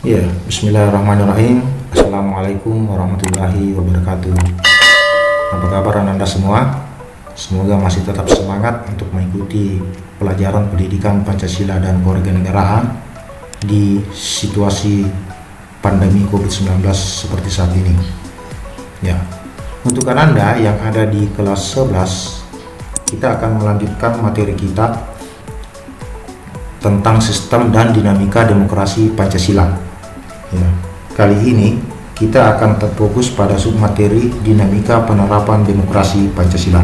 Ya, bismillahirrahmanirrahim. Assalamualaikum warahmatullahi wabarakatuh. Apa kabar Anda semua? Semoga masih tetap semangat untuk mengikuti pelajaran pendidikan Pancasila dan kewarganegaraan di situasi pandemi COVID-19 seperti saat ini. Ya, untuk Anda yang ada di kelas 11, kita akan melanjutkan materi kita tentang sistem dan dinamika demokrasi Pancasila. Ya, kali ini kita akan terfokus pada submateri dinamika penerapan demokrasi Pancasila.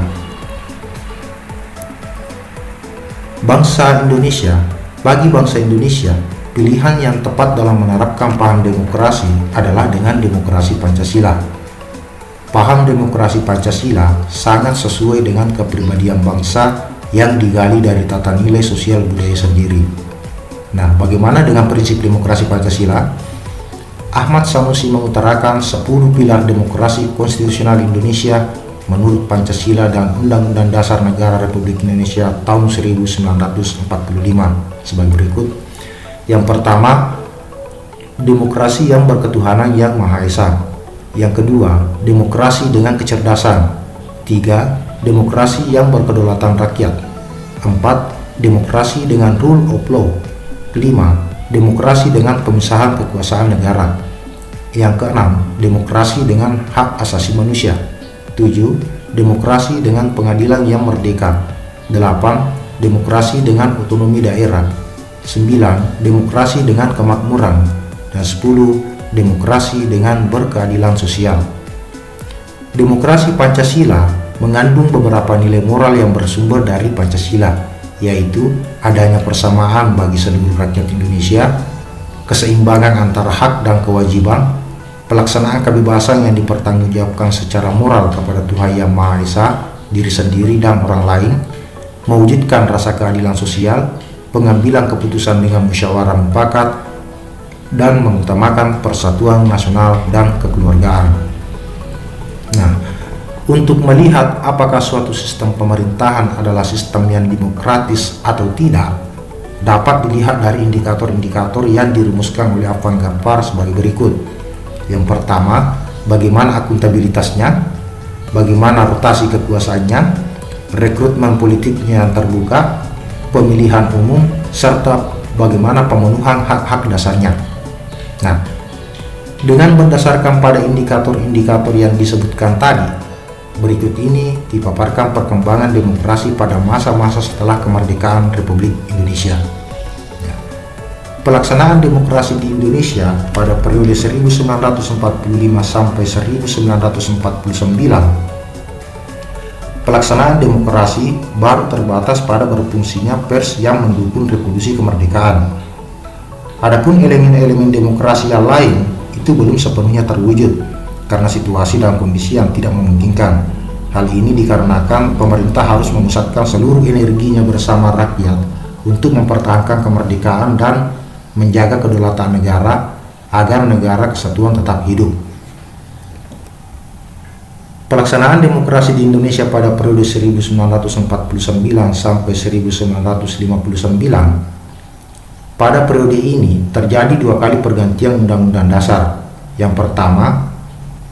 Bagi bangsa Indonesia, pilihan yang tepat dalam menerapkan paham demokrasi adalah dengan demokrasi Pancasila. Paham demokrasi Pancasila sangat sesuai dengan kepribadian bangsa yang digali dari tata nilai sosial budaya sendiri. Nah, bagaimana dengan prinsip demokrasi Pancasila? Ahmad Sanusi mengutarakan 10 pilar demokrasi konstitusional Indonesia menurut Pancasila dan Undang-Undang Dasar Negara Republik Indonesia tahun 1945 sebagai berikut. Yang pertama, demokrasi yang berketuhanan yang Maha Esa. Yang kedua, demokrasi dengan kecerdasan. 3. Demokrasi yang berkedaulatan rakyat. 4. Demokrasi dengan rule of law. 5. Demokrasi dengan pemisahan kekuasaan negara. Yang keenam, demokrasi dengan hak asasi manusia. 7. Demokrasi dengan pengadilan yang merdeka. 8. Demokrasi dengan otonomi daerah. 9. Demokrasi dengan kemakmuran. Dan 10. Demokrasi dengan berkeadilan sosial. Demokrasi Pancasila mengandung beberapa nilai moral yang bersumber dari Pancasila, yaitu adanya persamaan bagi seluruh rakyat Indonesia, keseimbangan antara hak dan kewajiban, pelaksanaan kebebasan yang dipertanggungjawabkan secara moral kepada Tuhan Yang Maha Esa, diri sendiri dan orang lain, mewujudkan rasa keadilan sosial, pengambilan keputusan dengan musyawarah mufakat, dan mengutamakan persatuan nasional dan kekeluargaan. Nah, untuk melihat apakah suatu sistem pemerintahan adalah sistem yang demokratis atau tidak, dapat dilihat dari indikator-indikator yang dirumuskan oleh Afan Ghaffar sebagai berikut. Yang pertama, bagaimana akuntabilitasnya, bagaimana rotasi kekuasaannya, rekrutmen politiknya yang terbuka, pemilihan umum, serta bagaimana pemenuhan hak-hak dasarnya. Nah, dengan berdasarkan pada indikator-indikator yang disebutkan tadi, berikut ini dipaparkan perkembangan demokrasi pada masa-masa setelah kemerdekaan Republik Indonesia. Pelaksanaan demokrasi di Indonesia pada periode 1945 sampai 1949. Pelaksanaan demokrasi baru terbatas pada berfungsinya pers yang mendukung revolusi kemerdekaan. Adapun elemen-elemen demokrasi yang lain itu belum sepenuhnya terwujud karena situasi dan kondisi yang tidak memungkinkan. Hal ini dikarenakan pemerintah harus memusatkan seluruh energinya bersama rakyat untuk mempertahankan kemerdekaan dan menjaga kedaulatan negara agar negara kesatuan tetap hidup. Pelaksanaan demokrasi di Indonesia pada periode 1949 sampai 1959. Pada periode ini terjadi 2 kali pergantian Undang-Undang Dasar. Yang pertama,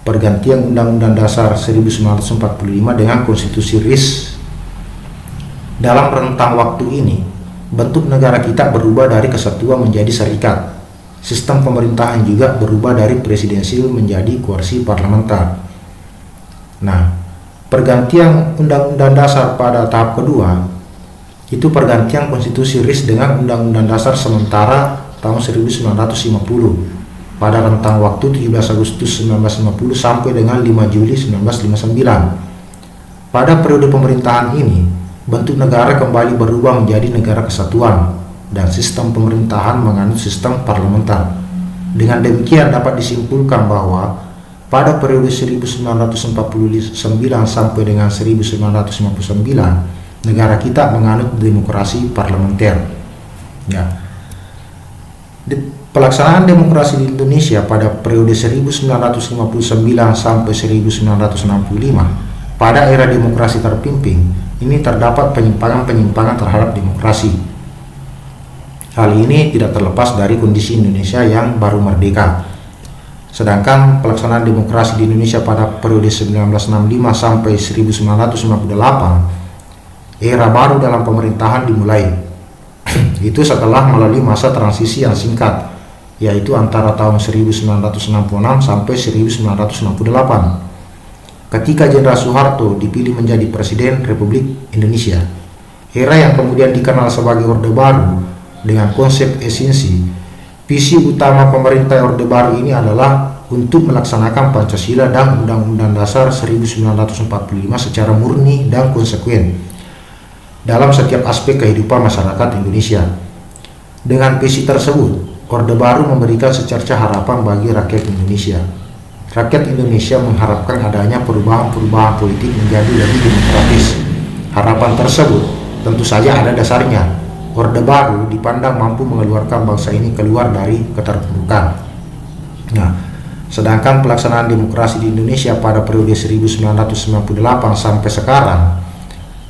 pergantian Undang-Undang Dasar 1945 dengan Konstitusi RIS. Dalam rentang waktu ini, bentuk negara kita berubah dari kesatuan menjadi serikat. Sistem pemerintahan juga berubah dari presidensial menjadi koalisi parlementer. Nah, pergantian Undang-Undang Dasar pada tahap kedua itu pergantian Konstitusi RIS dengan Undang-Undang Dasar sementara tahun 1950 pada rentang waktu 17 Agustus 1950 sampai dengan 5 Juli 1959. Pada periode pemerintahan ini, bentuk negara kembali berubah menjadi negara kesatuan dan sistem pemerintahan menganut sistem parlementer. Dengan demikian dapat disimpulkan bahwa pada periode 1949 sampai dengan 1959, negara kita menganut demokrasi parlementer. Ya. Pelaksanaan demokrasi di Indonesia pada periode 1959 sampai 1965 pada era demokrasi terpimpin ini terdapat penyimpangan-penyimpangan terhadap demokrasi. Hal ini tidak terlepas dari kondisi Indonesia yang baru merdeka. Sedangkan pelaksanaan demokrasi di Indonesia pada periode 1965 sampai 1998, era baru dalam pemerintahan dimulai. Itu setelah melalui masa transisi yang singkat, yaitu antara tahun 1966 sampai 1968, ketika Jenderal Soeharto dipilih menjadi Presiden Republik Indonesia. Era yang kemudian dikenal sebagai Orde Baru dengan konsep esensi, visi utama pemerintah Orde Baru ini adalah untuk melaksanakan Pancasila dan Undang-Undang Dasar 1945 secara murni dan konsekuen dalam setiap aspek kehidupan masyarakat Indonesia. Dengan visi tersebut, Orde Baru memberikan secerca harapan bagi rakyat Indonesia. Rakyat Indonesia mengharapkan adanya perubahan-perubahan politik menjadi lebih demokratis. Harapan tersebut tentu saja ada dasarnya. Orde Baru dipandang mampu mengeluarkan bangsa ini keluar dari keterpurukan. Nah, sedangkan pelaksanaan demokrasi di Indonesia pada periode 1998 sampai sekarang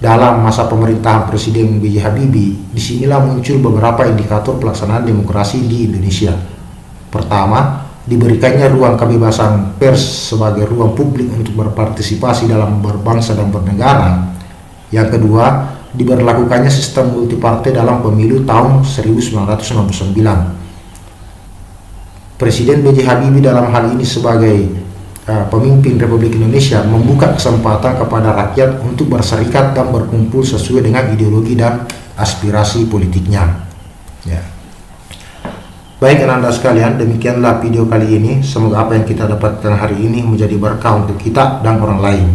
dalam masa pemerintahan Presiden B.J. Habibie, disinilah muncul beberapa indikator pelaksanaan demokrasi di Indonesia. Pertama, diberikannya ruang kebebasan pers sebagai ruang publik untuk berpartisipasi dalam berbangsa dan bernegara. Yang kedua, diberlakukannya sistem multipartai dalam pemilu tahun 1969. Presiden B.J. Habibie dalam hal ini sebagai pemimpin Republik Indonesia membuka kesempatan kepada rakyat untuk berserikat dan berkumpul sesuai dengan ideologi dan aspirasi politiknya. Ya. Baik anak-anak sekalian, demikianlah video kali ini. Semoga apa yang kita dapatkan hari ini menjadi berkah untuk kita dan orang lain.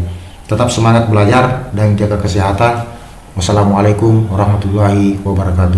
Tetap semangat belajar dan jaga kesehatan. Wassalamualaikum warahmatullahi wabarakatuh.